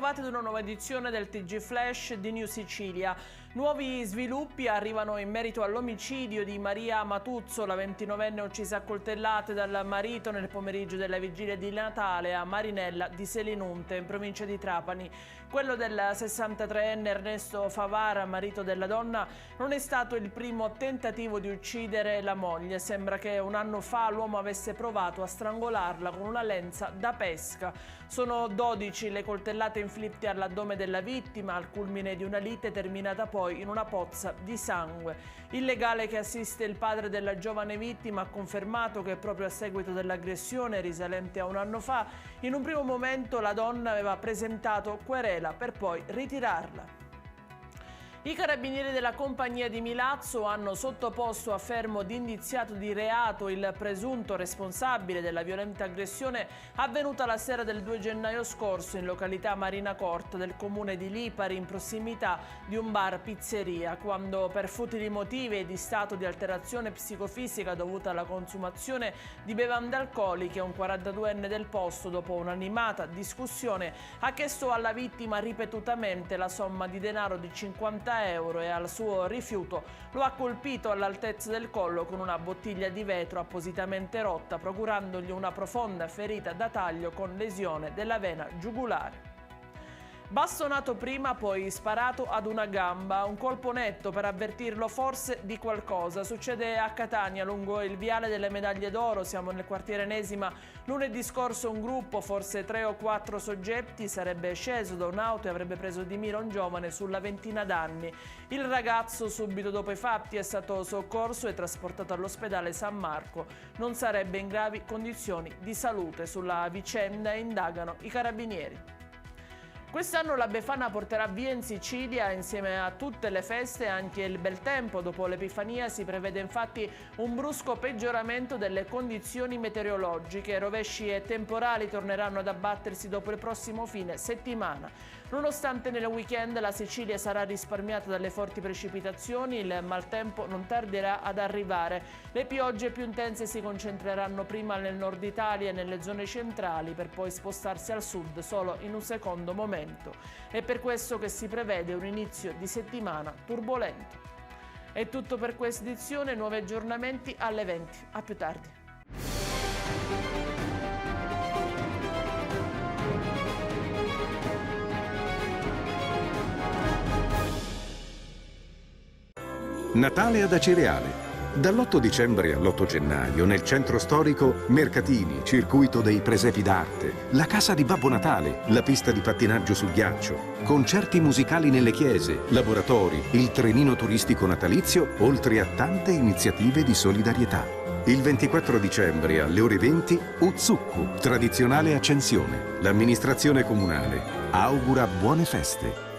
ritrovati ad una nuova edizione del TG Flash di New Sicilia. Nuovi sviluppi arrivano in merito all'omicidio di Maria Matuzzo, la 29enne uccisa a coltellate dal marito nel pomeriggio della vigilia di Natale a Marinella di Selinunte, in provincia di Trapani. Quello del 63enne Ernesto Favara, marito della donna, non è stato il primo tentativo di uccidere la moglie. Sembra che un anno fa l'uomo avesse provato a strangolarla con una lenza da pesca. Sono 12 le coltellate inflitte all'addome della vittima, al culmine di una lite terminata poi in una pozza di sangue. Il legale che assiste il padre della giovane vittima ha confermato che proprio a seguito dell'aggressione risalente a un anno fa, in un primo momento la donna aveva presentato querela per poi ritirarla. I carabinieri della compagnia di Milazzo hanno sottoposto a fermo d'indiziato di reato il presunto responsabile della violenta aggressione avvenuta la sera del 2 gennaio scorso in località Marina Corta del comune di Lipari, in prossimità di un bar pizzeria, quando per futili motivi e di stato di alterazione psicofisica dovuta alla consumazione di bevande alcoliche, un 42enne del posto, dopo un'animata discussione, ha chiesto alla vittima ripetutamente la somma di denaro di 50 euro e al suo rifiuto lo ha colpito all'altezza del collo con una bottiglia di vetro appositamente rotta, procurandogli una profonda ferita da taglio con lesione della vena giugulare. Bastonato prima, poi sparato ad una gamba, un colpo netto per avvertirlo forse di qualcosa. Succede a Catania, lungo il viale delle Medaglie d'Oro, siamo nel quartiere Enesima. Lunedì scorso un gruppo, forse 3 o 4 soggetti, sarebbe sceso da un'auto e avrebbe preso di mira un giovane sulla ventina d'anni. Il ragazzo, subito dopo i fatti, è stato soccorso e trasportato all'ospedale San Marco. Non sarebbe in gravi condizioni di salute. Sulla vicenda indagano i carabinieri. Quest'anno la Befana porterà via in Sicilia, insieme a tutte le feste, anche il bel tempo. Dopo l'Epifania si prevede infatti un brusco peggioramento delle condizioni meteorologiche. Rovesci e temporali torneranno ad abbattersi dopo il prossimo fine settimana. Nonostante nel weekend la Sicilia sarà risparmiata dalle forti precipitazioni, il maltempo non tarderà ad arrivare. Le piogge più intense si concentreranno prima nel nord Italia e nelle zone centrali, per poi spostarsi al sud solo in un secondo momento. È per questo che si prevede un inizio di settimana turbolento. È tutto per questa edizione, nuovi aggiornamenti alle 20. A più tardi. Natale ad Acireale. Dall'8 dicembre all'8 gennaio, nel centro storico, mercatini, circuito dei presepi d'arte, la casa di Babbo Natale, la pista di pattinaggio sul ghiaccio, concerti musicali nelle chiese, laboratori, il trenino turistico natalizio, oltre a tante iniziative di solidarietà. Il 24 dicembre alle ore 20, Uzzukku, tradizionale accensione. L'amministrazione comunale augura buone feste.